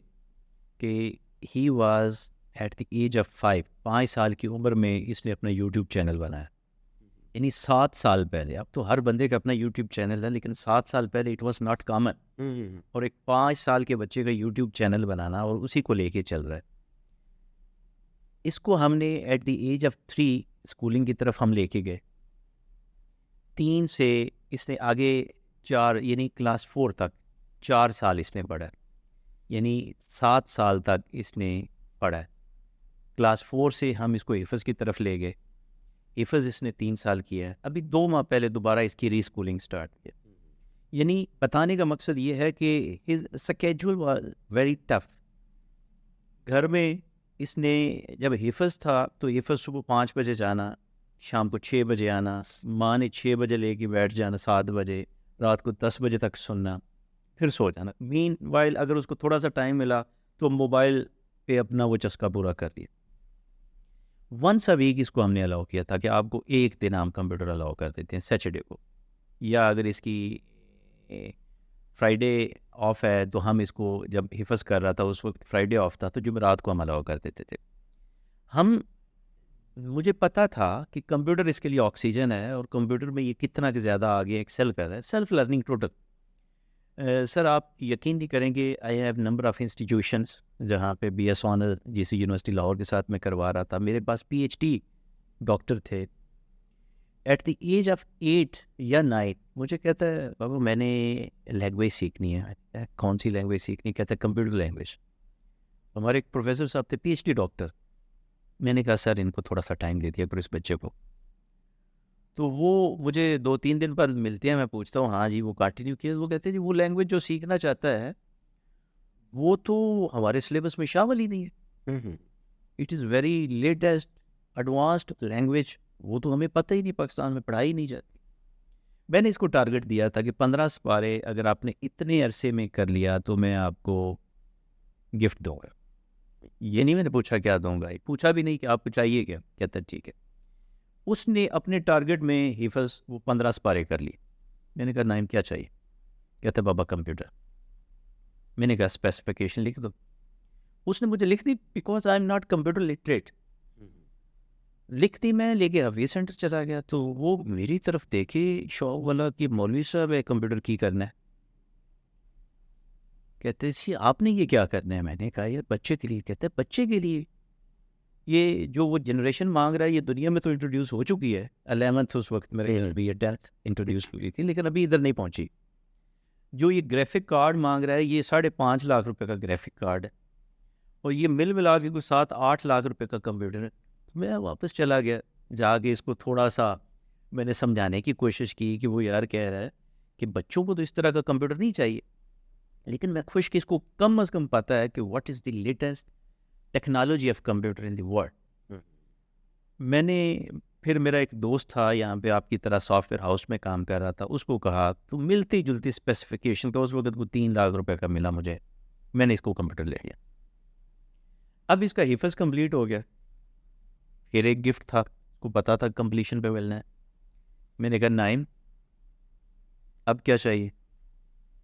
کہ he was at the age of 5 سال کی عمر میں اس نے اپنا یوٹیوب چینل بنایا. یعنی 7 سال پہلے. اب تو ہر بندے کا اپنا یوٹیوب چینل ہے, لیکن 7 سال پہلے اٹ واز ناٹ کامن. اور ایک 5 سال کے بچے کا یوٹیوب چینل بنانا اور اسی کو لے کے چل رہا ہے. اس کو ہم نے at the age of 3 schooling کی طرف ہم لے کے گئے. 3 سے اس نے آگے 4 یعنی کلاس 4 تک 4 سال اس نے پڑھا, یعنی 7 سال تک اس نے پڑھا. کلاس 4 سے ہم اس کو حفظ کی طرف لے گئے. حفظ اس نے 3 سال کیا ہے. ابھی 2 ماہ پہلے دوبارہ اس کی ری اسکولنگ سٹارٹ کیا. یعنی بتانے کا مقصد یہ ہے کہ his schedule was very tough. گھر میں اس نے جب حفظ تھا تو حفظ صبح 5 بجے جانا, شام کو 6 بجے آنا, ماں نے 6 بجے لے کے بیٹھ جانا, 7 بجے رات کو 10 بجے تک سننا, پھر سو جانا. مین وائل اگر اس کو تھوڑا سا ٹائم ملا تو موبائل پہ اپنا وہ چسکا پورا کر لیا. ونس اے ویک اس کو ہم نے الاؤ کیا تھا کہ آپ کو ایک دن ہم کمپیوٹر الاؤ کر دیتے ہیں سیٹرڈے کو, یا اگر اس کی فرائیڈے آف ہے تو ہم اس کو جب حفظ کر رہا تھا اس وقت فرائیڈے آف تھا تو جمعرات کو ہم الاؤ کر دیتے تھے. مجھے پتا تھا کہ کمپیوٹر اس کے لیے آکسیجن ہے اور کمپیوٹر میں یہ کتنا کہ زیادہ آگے ایکسل کر رہا ہے. Self learning total. سر آپ یقین نہیں کریں گے, I have number of institutions جہاں پہ بی ایس آنر جی سی یونیورسٹی لاہور کے ساتھ میں کروا رہا تھا. میرے پاس پی ایچ ڈی ڈاکٹر تھے. ایٹ دی ایج آف 8 یا 9 مجھے کہتا ہے بابا میں نے لینگویج سیکھنی ہے. کون سی لینگویج سیکھنی؟ کہتا ہے کمپیوٹر لینگویج. ہمارے ایک پروفیسر صاحب تھے پی ایچ ڈی ڈاکٹر. میں نے کہا سر ان کو تھوڑا سا ٹائم دے دیا کرو اس بچے کو. تو وہ مجھے 2-3 دن پر ملتے ہیں, میں پوچھتا ہوں ہاں جی وہ کنٹینیو کیا. وہ کہتے ہیں جی وہ لینگویج جو سیکھنا چاہتا ہے وہ تو ہمارے سلیبس میں شامل ہی نہیں ہے. It is very latest advanced language, وہ تو ہمیں پتہ ہی نہیں, پاکستان میں پڑھائی نہیں جاتی. میں نے اس کو ٹارگٹ دیا تھا کہ 15 سپارے اگر آپ نے اتنے عرصے میں کر لیا تو میں آپ کو گفٹ دوں گا. یہ نہیں میں نے پوچھا کیا دوں گا, پوچھا بھی نہیں کہ آپ کو چاہیے کیا. کہتا ٹھیک ہے. اس نے اپنے ٹارگٹ میں حفظ وہ 15 سپارے کر لی. میں نے کہا نائم کیا چاہیے؟ کہتا بابا کمپیوٹر. میں نے کہا اسپیسیفیکیشن لکھ دو. اس نے مجھے لکھ دی because I am not computer literate. لکھ دی, میں لے کے حفیظ سینٹر چلا گیا تو وہ میری طرف دیکھے شوق والا کہ مولوی صاحب ہے کمپیوٹر کی کرنا ہے. کہتے جی آپ نے یہ کیا کرنا ہے؟ میں نے کہا یار بچے کے لیے. کہتے ہیں بچے کے لیے یہ جو وہ جنریشن مانگ رہا ہے یہ دنیا میں تو انٹروڈیوس ہو چکی ہے. 11th اس وقت میرے ابھی 10th انٹروڈیوس ہوئی تھی, لیکن ابھی ادھر نہیں پہنچی. جو یہ گرافک کارڈ مانگ رہا ہے یہ 5.5 لاکھ روپے کا گرافک کارڈ ہے, اور یہ ملا کے کوئی 7-8 لاکھ روپے کا کمپیوٹر ہے. میں واپس چلا گیا, جا کے اس کو تھوڑا سا میں نے سمجھانے کی کوشش کی کہ وہ یار کہہ رہا ہے کہ بچوں کو تو اس طرح کا کمپیوٹر نہیں چاہیے, لیکن میں خوش کہ اس کو کم از کم پتہ ہے کہ what is the latest technology of computer in the world. میں نے پھر میرا ایک دوست تھا یہاں پہ آپ کی طرح سافٹ ویئر ہاؤس میں کام کر رہا تھا, اس کو کہا تو ملتی جلتی اسپیسیفیکیشن کا اس وقت کو 3 لاکھ روپے کا ملا مجھے. میں نے اس کو کمپیوٹر لے لیا. اب اس کا حفظ کمپلیٹ ہو گیا. پھر ایک گفٹ تھا, اس کو پتا تھا کمپلیشن پہ ملنا ہے. میں نے کہا نائم اب کیا چاہیے؟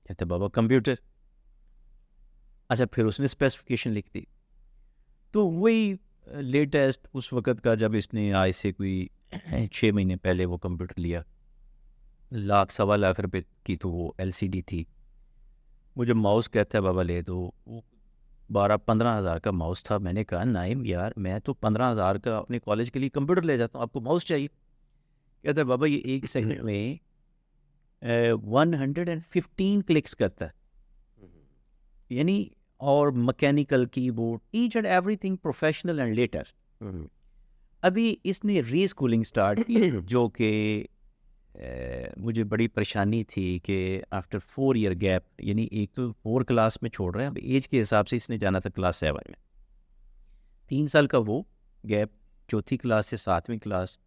کہتے بابا کمپیوٹر. اچھا پھر اس نے اسپیسیفکیشن لکھ دی. تو وہی لیٹسٹ اس وقت کا, جب اس نے آج سے کوئی 6 مہینے پہلے وہ کمپیوٹر لیا, 1.25 روپے کی تو وہ LCD تھی. مجھے ماؤس کہتا ہے بابا لے دو. وہ 12-15 ہزار کا ماؤس تھا. میں نے کہا نائم یار میں تو 15 ہزار کا اپنے کالج کے لیے کمپیوٹر لے جاتا ہوں, آپ کو ماؤس چاہیے؟ کہتا ہے بابا یہ ایک سیکنڈ میں 115 کلکس کرتا ہے, یعنی اور mechanical keyboard each and everything professional and latest. ابھی اس نے ری اسکولنگ اسٹارٹ کی جو کہ مجھے بڑی پریشانی تھی کہ آفٹر 4 ایئر گیپ, یعنی ایک تو 4 کلاس میں چھوڑ رہے ہیں, اب ایج کے حساب سے اس نے جانا تھا کلاس 7 میں. 3 سال کا وہ گیپ, 4تھی کلاس سے 7ویں کلاس,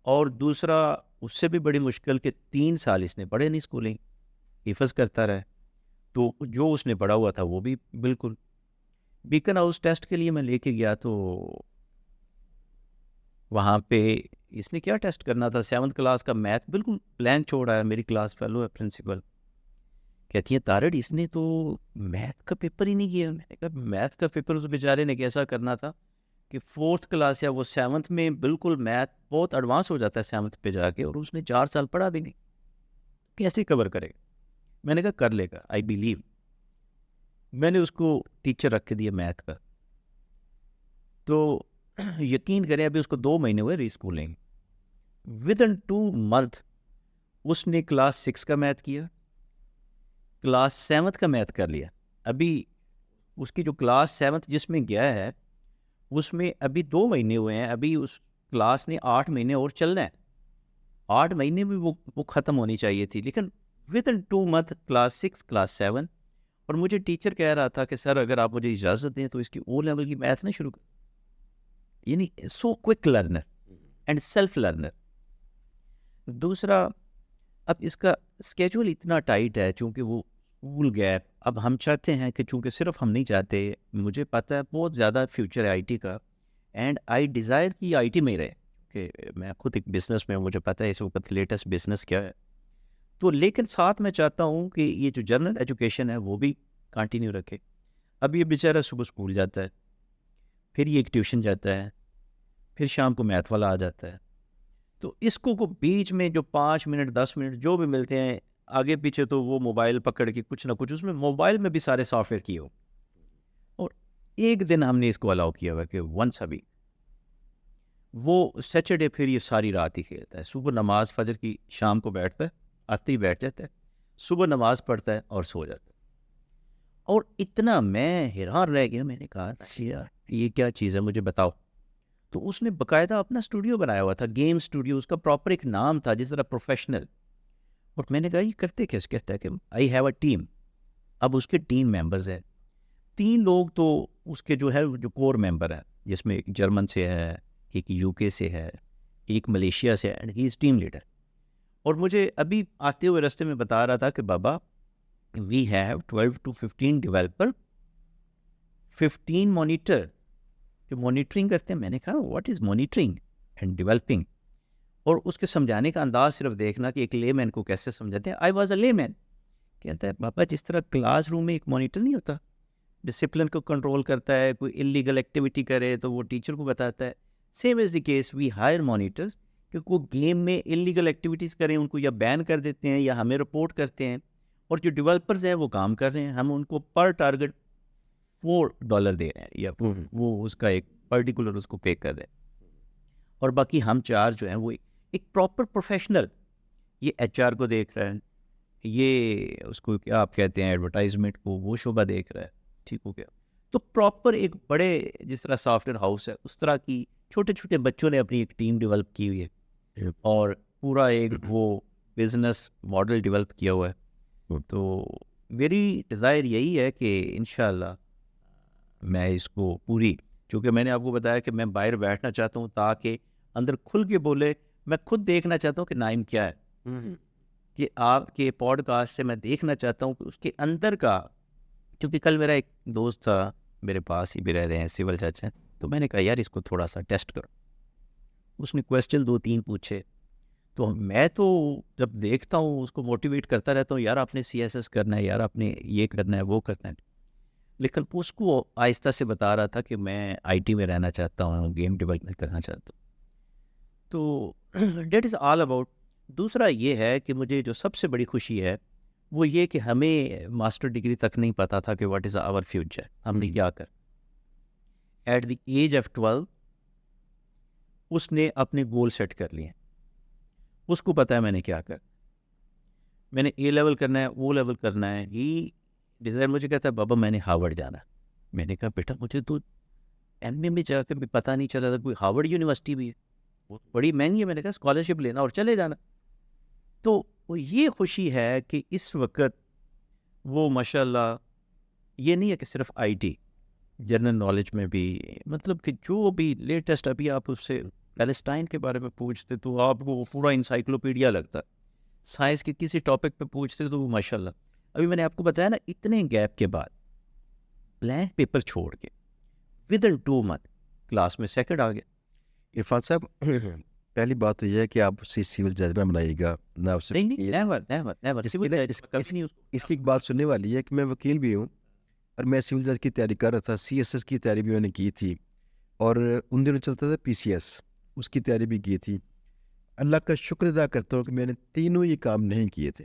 اور دوسرا اس سے بھی بڑی مشکل کہ 3 سال اس نے پڑھے نہیں اسکولنگ، حفظ کرتا رہا، تو جو اس نے پڑھا ہوا تھا وہ بھی بالکل. بیکن ہاؤس ٹیسٹ کے لیے میں لے کے گیا تو وہاں پہ اس نے کیا ٹیسٹ کرنا تھا، 7th کلاس کا میتھ بالکل بلینک چھوڑا ہے. میری کلاس فیلو ہے پرنسپل، کہتی ہے تارڑ اس نے تو میتھ کا پیپر ہی نہیں کیا. میں نے کہا میتھ کا پیپر اس بیچارے نے کیسا کرنا تھا کہ 4th کلاس یا وہ 7th میں بالکل میتھ بہت ایڈوانس ہو جاتا ہے 7th پہ جا کے، اور اس نے 4 سال پڑھا بھی نہیں، کیسے کور کرے گا. میں نے کہا کر لے گا، آئی بیلیو. میں نے اس کو ٹیچر رکھ کے دیا میتھ کا. تو یقین کریں ابھی اس کو 2 مہینے ہوئے ری اسکولنگ. ودن 2 month اس نے کلاس 6 کا میتھ کیا، کلاس 7th کا میتھ کر لیا. ابھی اس کی جو کلاس 7th جس میں گیا ہے اس میں ابھی 2 مہینے ہوئے ہیں، ابھی اس کلاس نے 8 مہینے اور چلنا ہے. 8 مہینے میں وہ ختم ہونی چاہیے تھی، لیکن ودن 2 month کلاس 6 کلاس 7. اور مجھے ٹیچر کہہ رہا تھا کہ سر اگر آپ مجھے اجازت دیں تو اس کی او لیول کی میتھ نہ شروع کر. یعنی so quick learner and self learner. دوسرا، اب اس کا اسکیجول اتنا ٹائٹ ہے چونکہ وہ اسکول گیپ. اب ہم چاہتے ہیں کہ چونکہ صرف ہم نہیں چاہتے، مجھے پتہ ہے بہت زیادہ فیوچر ہے آئی ٹی کا، اینڈ آئی ڈیزائر کہ آئی ٹی میں ہی رہے، کہ میں خود ایک بزنس میں ہوں، مجھے پتہ ہے اس وقت لیٹسٹ بزنس کیا ہے. تو لیکن ساتھ میں چاہتا ہوں کہ یہ جو جنرل ایجوکیشن ہے وہ بھی کنٹینیو رکھے. اب یہ بیچارہ صبح اسکول جاتا ہے، پھر یہ ایک ٹیوشن جاتا ہے، پھر شام کو میتھ والا آ جاتا ہے. تو اس کو بیچ میں جو 5 منٹ 10 منٹ جو بھی ملتے ہیں آگے پیچھے، تو وہ موبائل پکڑ کے کچھ نہ کچھ، اس میں موبائل میں بھی سارے سافٹ ویئر کیے ہو. اور ایک دن ہم نے اس کو الاؤ کیا ہوا کہ ونس ابھی وہ سیچرڈے پھر یہ ساری رات ہی کھیلتا ہے. صبح نماز فجر کی شام کو بیٹھتا ہے، آتے ہی بیٹھ جاتا ہے، صبح نماز پڑھتا ہے اور سو جاتا ہے. اور اتنا میں حیران رہ گیا، میں نے کہا یار یہ کیا چیز ہے، مجھے بتاؤ. تو اس نے باقاعدہ اپنا اسٹوڈیو بنایا ہوا تھا، گیم اسٹوڈیو، اس کا پراپر ایک نام تھا جس طرح پروفیشنل. اور میں نے کہا یہ کرتے کیسے؟ کہتا ہے کہ آئی ہیو اے ٹیم. اب اس کے ٹیم ممبرز ہیں 3 لوگ، تو اس کے جو ہے جو کور ممبر ہیں، جس میں ایک جرمن سے ہے، ایک یو کے سے ہے، ایک ملیشیا سے ہے، and he is team leader. اور مجھے ابھی آتے ہوئے راستے میں بتا رہا تھا کہ بابا we have 12 to 15 developer, 15 monitor جو مانیٹرنگ کرتے ہیں. میں نے کہا what is monitoring and developing? اور اس کے سمجھانے کا انداز صرف دیکھنا کہ ایک لے مین کو کیسے سمجھاتے ہیں. آئی واز اے لے مین. کہتا ہے بابا جس طرح کلاس روم میں ایک مانیٹر نہیں ہوتا، ڈسپلن کو کنٹرول کرتا ہے، کوئی انلیگل ایکٹیویٹی کرے تو وہ ٹیچر کو بتاتا ہے، same is the case we hire monitors, کیونکہ وہ گیم میں انلیگل ایکٹیویٹیز کریں ان کو یا بین کر دیتے ہیں یا ہمیں رپورٹ کرتے ہیں. اور جو ڈیولپرز ہیں وہ کام کر رہے ہیں، ہم ان کو پر ٹارگٹ $4 دے رہے ہیں، یا وہ اس کا ایک پرٹیکولر اس کو پے کر رہے ہیں. اور باقی ہم 4 جو ہیں وہ ایک پراپر پروفیشنل، یہ ایچ آر کو دیکھ رہا ہے، یہ اس کو کیا آپ کہتے ہیں ایڈورٹائزمنٹ کو، وہ شعبہ دیکھ رہا ہے. ٹھیک ہو گیا. تو پراپر ایک بڑے جس طرح سافٹ ویئر ہاؤس ہے اس طرح کی چھوٹے چھوٹے بچوں نے اپنی ایک ٹیم ڈیولپ کی ہوئی ہے اور پورا ایک وہ بزنس ماڈل ڈیولپ کیا ہوا ہے. تو میری ڈیزائر یہی ہے کہ انشاءاللہ میں اس کو پوری، چونکہ میں نے آپ کو بتایا کہ میں باہر بیٹھنا چاہتا ہوں تاکہ اندر کھل کے بولے. میں خود دیکھنا چاہتا ہوں کہ نائم کیا ہے، کہ آپ کے پوڈ کاسٹ سے میں دیکھنا چاہتا ہوں کہ اس کے اندر کا، کیونکہ کل میرا ایک دوست تھا میرے پاس ہی بھی رہ رہے ہیں، سول جج ہیں، تو میں نے کہا یار اس کو تھوڑا سا ٹیسٹ کرو. اس نے کویسچن 2-3 پوچھے، تو میں تو جب دیکھتا ہوں اس کو موٹیویٹ کرتا رہتا ہوں، یار آپ نے CSS کرنا ہے، یار آپ نے یہ کرنا ہے وہ کرنا ہے. لیکن اس کو آہستہ سے بتا رہا تھا کہ میں IT میں رہنا چاہتا ہوں، گیم ڈیولپمنٹ کرنا چاہتا ہوں. تو دیٹ از آل اباؤٹ. دوسرا یہ ہے کہ مجھے جو سب سے بڑی خوشی ہے وہ یہ کہ ہمیں ماسٹر ڈگری تک نہیں پتا تھا کہ واٹ از آور فیوچر، ہم نے کیا کر. ایٹ دی ایج آف 12 اس نے اپنے گول سیٹ کر لیے، اس کو پتا ہے میں نے کیا کر، میں نے A لیول کرنا ہے، O لیول کرنا ہے. ہی ڈیزائر مجھے کہتا ہے بابا میں نے ہارورڈ جانا. میں نے کہا بیٹا مجھے تو MA میں جا کر بھی پتہ نہیں چلا تھا کوئی ہارورڈ یونیورسٹی بھی ہے، وہ بڑی مہنگی ہے. میں نے کہا اسکالرشپ لینا اور چلے جانا. تو وہ یہ خوشی ہے کہ اس وقت وہ ماشاءاللہ یہ نہیں ہے کہ صرف IT، جنرل نالج میں بھی، مطلب کہ جو بھی لیٹسٹ ابھی آپ اس سے پیلسٹائن کے بارے میں پوچھتے تو آپ کو وہ پورا انسائکلوپیڈیا لگتا ہے. سائنس کے کسی ٹاپک پہ پوچھتے تو وہ ماشاء اللہ. ابھی میں نے آپ کو بتایا نا, اتنے گیپ کے بعد بلینک پیپر چھوڑ کے ود ان 2 month کلاس میں سیکنڈ آ گیا. عرفان صاحب پہلی بات تو یہ ہے کہ آپ اسے سول جج نہ بنائیے گا, نہ اسے نہیں نیور نیور اس کی ایک بات سننے والی ہے کہ میں وکیل بھی ہوں اور میں سول جج کی تیاری کر رہا تھا. CSS کی تیاری بھی میں نے کی تھی اور ان دنوں چلتا تھا PCS, اس کی تیاری بھی کی تھی. اللہ کا شکر ادا کرتا ہوں کہ میں نے تینوں یہ کام نہیں کیے تھے.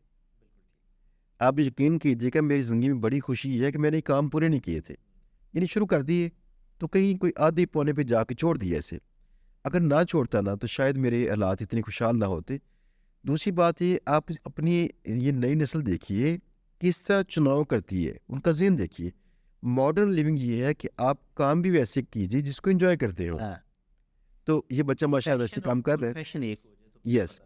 آپ یقین کیجیے کہ میری زندگی میں بڑی خوشی یہ ہے کہ میں نے یہ کام پورے نہیں کیے تھے, یعنی شروع کر دیے تو کہیں کوئی آدھے پونے پہ جا کے چھوڑ دیا ایسے. اگر نہ چھوڑتا نا تو شاید میرے حالات اتنے خوشحال نہ ہوتے. دوسری بات یہ, آپ اپنی یہ نئی نسل دیکھیے کس طرح چناؤ کرتی ہے, ان کا ذہن دیکھیے. ماڈرن لیونگ یہ ہے کہ آپ کام بھی ویسے کیجیے جس کو انجوائے کرتے ہو. تو یہ بچہ ماشاء اللہ ویسے کام کر رہے ہیں. یس,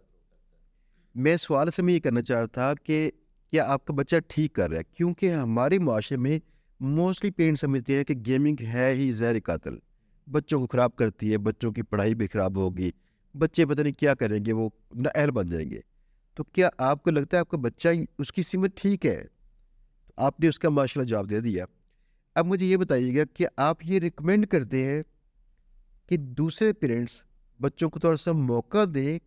میں سوال سے میں یہ کرنا چاہ رہا تھا کہ کیا آپ کا بچہ ٹھیک کر رہا ہے, کیونکہ ہمارے معاشرے میں موسٹلی پیرنٹس سمجھتے ہیں کہ گیمنگ ہے ہی زہر قاتل, بچوں کو خراب کرتی ہے, بچوں کی پڑھائی بھی خراب ہوگی, بچے پتہ نہیں کیا کریں گے, وہ نااہل بن جائیں گے. تو کیا آپ کو لگتا ہے آپ کا بچہ اس کی سمت ٹھیک ہے؟ آپ نے اس کا ماشاء اللہ جواب دے دیا. اب مجھے یہ بتائیے گا کہ آپ یہ ریکمینڈ کرتے ہیں کہ دوسرے پیرنٹس بچوں کو تھوڑا سا موقع دیں,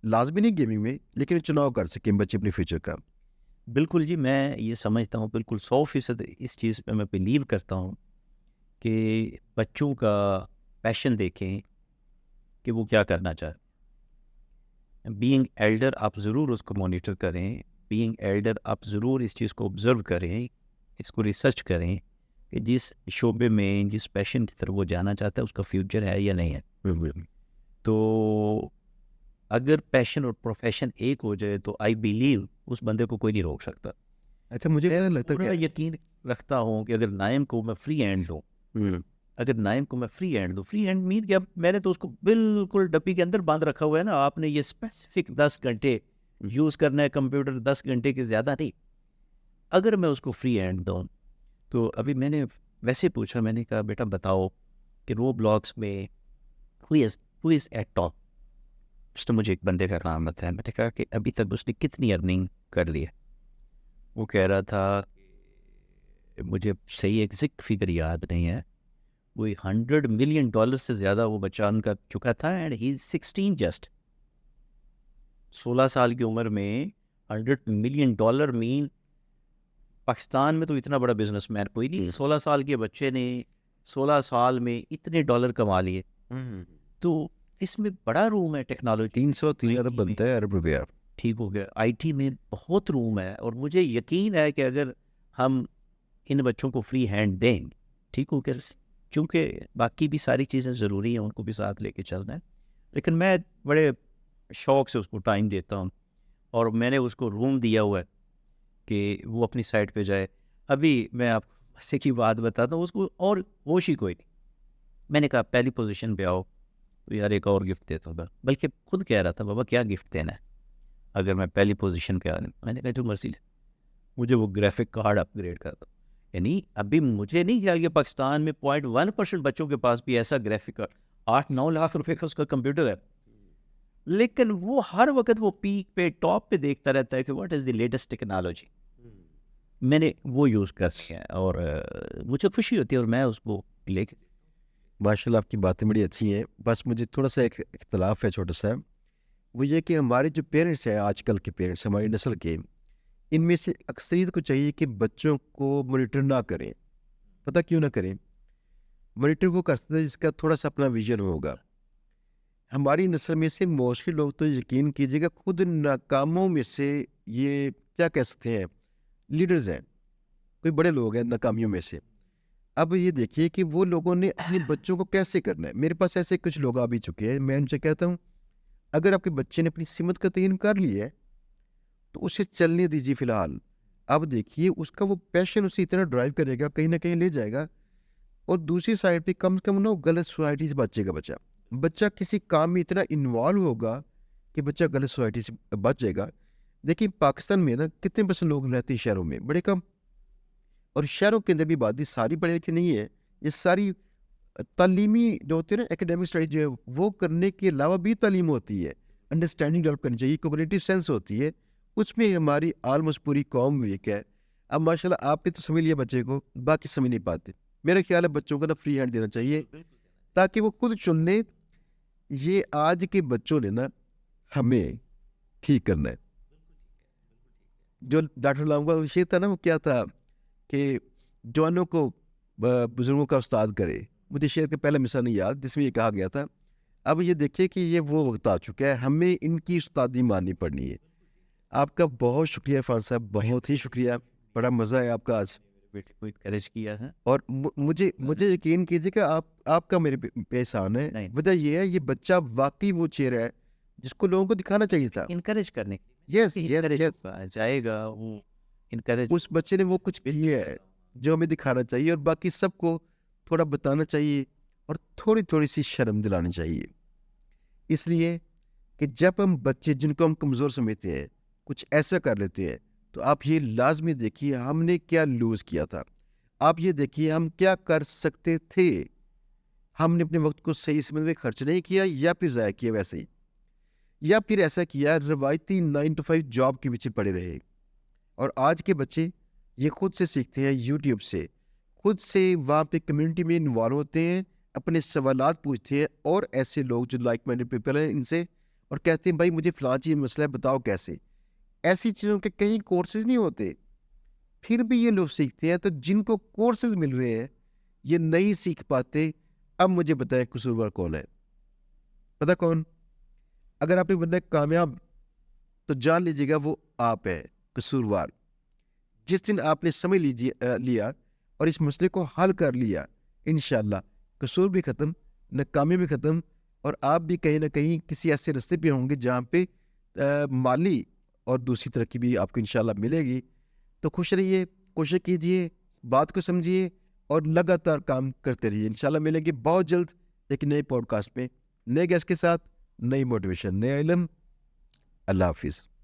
لازمی نہیں گیمنگ میں, لیکن چناؤ کر سکیں بچے اپنے فیوچر کا. بالکل جی, میں یہ سمجھتا ہوں بالکل 100% اس چیز پہ میں بلیو کرتا ہوں کہ بچوں کا پیشن دیکھیں کہ وہ کیا کرنا چاہتے ہیں. بینگ ایلڈر آپ ضرور اس کو مانیٹر کریں, بینگ ایلڈر آپ ضرور اس چیز کو آبزرو کریں, اس کو ریسرچ کریں کہ جس شعبے میں جس پیشن کی طرف وہ جانا چاہتا ہے اس کا فیوچر ہے یا نہیں ہے. تو اگر پیشن اور پروفیشن ایک ہو جائے تو آئی بیلیو اس بندے کو کوئی نہیں روک سکتا. اچھا, مجھے میں لگتا پورا ہے یقین رکھتا ہوں کہ اگر نائم کو میں فری ہینڈ دوں, اگر نائم کو میں فری ہینڈ دوں, فری ہینڈ مین کہ اب میں نے تو اس کو بالکل ڈبی کے اندر باندھ رکھا ہوا ہے نا, آپ نے یہ اسپیسیفک 10 گھنٹے یوز کرنا ہے کمپیوٹر, 10 گھنٹے کے زیادہ نہیں. اگر میں اس کو فری ہینڈ دوں تو ابھی میں نے ویسے پوچھا, میں نے کہا بیٹا بتاؤ کہ رو بلاکس میں ہو از ایٹ ٹاپ. اس نے مجھے ایک بندے کا نام بتایا, میں نے کہا کہ ابھی تک اس نے کتنی ارننگ کر لی ہے. وہ کہہ رہا تھا مجھے صحیح ایگزیکٹ فگر یاد نہیں ہے, وہ $100 ملین سے زیادہ وہ بچہ ان کر چکا تھا. اینڈ ہی 16 جسٹ 16 سال کی عمر میں $100 ملین مین پاکستان میں تو اتنا بڑا بزنس مین کوئی نہیں. 16 سال کے بچے نے 16 سال میں اتنے ڈالر کما لیے. تو اس میں بڑا روم ہے ٹیکنالوجی. 303 ارب بنتا ہے, ارب روپیہ. ٹھیک ہو گیا, IT میں بہت روم ہے, اور مجھے یقین ہے کہ اگر ہم ان بچوں کو فری ہینڈ دیں, ٹھیک ہو گیا, چونکہ باقی بھی ساری چیزیں ضروری ہیں, ان کو بھی ساتھ لے کے چلنا ہے, لیکن میں بڑے شوق سے اس کو ٹائم دیتا ہوں, اور میں نے اس کو روم دیا ہوا ہے کہ وہ اپنی سائٹ پہ جائے. ابھی میں آپ سے کی بات بتاتا ہوں, اس کو اور ہوش ہی کوئی نہیں. میں نے کہا پہلی پوزیشن پہ آؤ, تو یار ایک اور گفٹ دیتا ہوں, بلکہ خود کہہ رہا تھا بابا کیا گفٹ دینا ہے اگر میں پہلی پوزیشن پہ آ جاؤں. میں نے کہا جو مرضی لے, مجھے وہ گرافک کارڈ اپ گریڈ کر دو. یعنی ابھی مجھے نہیں خیال کہ پاکستان میں 0.1% بچوں کے پاس بھی ایسا گرافک کارڈ, 8-9 لاکھ روپے کا اس کا کمپیوٹر ہے, لیکن وہ ہر وقت وہ پیک پہ ٹاپ پہ دیکھتا رہتا ہے کہ what is the latest technology. میں نے وہ یوز کر لیا ہے اور مجھے خوشی ہوتی ہے, اور میں اس کو لے کے. ماشاء اللہ آپ کی باتیں بڑی اچھی ہیں, بس مجھے تھوڑا سا ایک اختلاف ہے چھوٹا سا, وہ یہ کہ ہمارے جو پیرنٹس ہیں, آج کل کے پیرنٹس ہماری نسل کے, ان میں سے اکثریت کو چاہیے کہ بچوں کو مانیٹر نہ کریں. پتہ کیوں نہ کریں؟ مانیٹر وہ کر سکتا ہے جس کا تھوڑا سا اپنا ویژن ہوگا. ہماری نسل میں سے موسٹلی لوگ تو یقین کیجیے گا خود ناکاموں میں سے یہ کیا کہہ سکتے ہیں, لیڈرز ہیں, کوئی بڑے لوگ ہیں ناکامیوں میں سے. اب یہ دیکھیے کہ وہ لوگوں نے اپنے بچوں کو کیسے کرنا ہے. میرے پاس ایسے کچھ لوگ آ بھی چکے ہیں, میں ان سے کہتا ہوں اگر آپ کے بچے نے اپنی سمت کا تعین کر لیا ہے تو اسے چلنے دیجیے فی الحال. اب دیکھیے اس کا وہ پیشن اسے اتنا ڈرائیو کرے گا, کہیں نہ کہیں لے جائے گا. اور دوسری سائڈ پہ کم سے کم نہ غلط سوسائٹی سے بچے گا. بچہ کسی کام میں اتنا انوالو ہوگا کہ بچہ غلط سوسائٹی سے بچ جائے گا. دیکھیں پاکستان میں نا کتنے % لوگ رہتے ہیں شہروں میں, بڑے کم. اور شہروں کے اندر بھی آبادی ساری پڑھے لکھے نہیں ہے, یہ ساری تعلیمی جو ہوتی ہے نا ایکیڈیمک اسٹڈی جو ہے وہ کرنے کے علاوہ بھی تعلیم ہوتی ہے, انڈرسٹینڈنگ ڈیولپ کرنی چاہیے, کوگنیٹو سینس ہوتی ہے, اس میں ہماری آلموسٹ پوری قوم ویک ہے. اب ماشاء اللہ آپ نے تو سمجھ لیا بچے کو, باقی سمجھ نہیں پاتے. میرا خیال ہے بچوں کو نا فری ہینڈ دینا چاہیے تاکہ وہ خود چن لیں. یہ آج کے بچوں نے نا ہمیں ٹھیک کرنا ہے. جو ڈاکٹر غلام کا شعر تھا نا وہ کیا تھا کہ جوانوں کو بزرگوں کا استاد کرے. مجھے شعر کا پہلا مثال نہیں یاد جس میں یہ کہا گیا تھا. اب یہ دیکھیں کہ یہ وہ وقت آ چکا ہے, ہمیں ان کی استادی ماننی پڑنی ہے. آپ کا بہت شکریہ عرفان صاحب, بہت ہی شکریہ, بڑا مزہ ہے آپ کا آج. بیٹے کو انکریج کیا ہے. اور مجھے یقین کیجیے کہ آپ کا میرے پہ احسان ہے. نہیں. وجہ یہ ہے یہ بچہ واقعی وہ چہرہ ہے جس کو لوگوں کو دکھانا چاہیے تھا. انکریج کرنے یس جائے گا وہ انکریج. اس بچے نے وہ کچھ کیا ہے جو ہمیں دکھانا چاہیے, اور باقی سب کو تھوڑا بتانا چاہیے اور تھوڑی سی شرم دلانی چاہیے. اس لیے کہ جب ہم بچے جن کو ہم کمزور سمجھتے ہیں کچھ ایسا کر لیتے ہیں تو آپ یہ لازمی دیکھیے ہم نے کیا لوز کیا تھا. آپ یہ دیکھیے ہم کیا کر سکتے تھے. ہم نے اپنے وقت کو صحیح سمجھ میں خرچ نہیں کیا, یا پھر ضائع کیا ویسے ہی, یا پھر ایسا کیا روایتی 9 to 5 جاب کے پیچھے پڑے رہے. اور آج کے بچے یہ خود سے سیکھتے ہیں, یوٹیوب سے, خود سے وہاں پہ کمیونٹی میں انوالو ہوتے ہیں, اپنے سوالات پوچھتے ہیں, اور ایسے لوگ جو لائک مائنڈڈ پیپل ہیں ان سے, اور کہتے ہیں بھائی مجھے فلاں چیز مسئلہ ہے بتاؤ کیسے. ایسی چیزوں کے کئی کورسز نہیں ہوتے, پھر بھی یہ لوگ سیکھتے ہیں. تو جن کو کورسز مل رہے ہیں یہ نہیں سیکھ پاتے. اب مجھے بتائیں قصوروار کون ہے؟ پتہ کون؟ اگر آپ ایک بندہ کامیاب تو جان لیجیے گا وہ آپ ہے قصوروار. جس دن آپ نے سمجھ لیا اور اس مسئلے کو حل کر لیا, انشاءاللہ قصور بھی ختم, ناکامی بھی ختم, اور آپ بھی کہیں نہ کہیں کسی ایسے رستے پہ ہوں گے جہاں پہ مالی اور دوسری ترقی بھی آپ کو انشاءاللہ ملے گی. تو خوش رہیے, کوشش کیجیے, بات کو سمجھیے اور لگاتار کام کرتے رہیے. انشاءاللہ ملیں گے بہت جلد ایک نئے پوڈ کاسٹ میں, نئے گیسٹ کے ساتھ, نئی موٹیویشن, نئے علم. اللہ حافظ.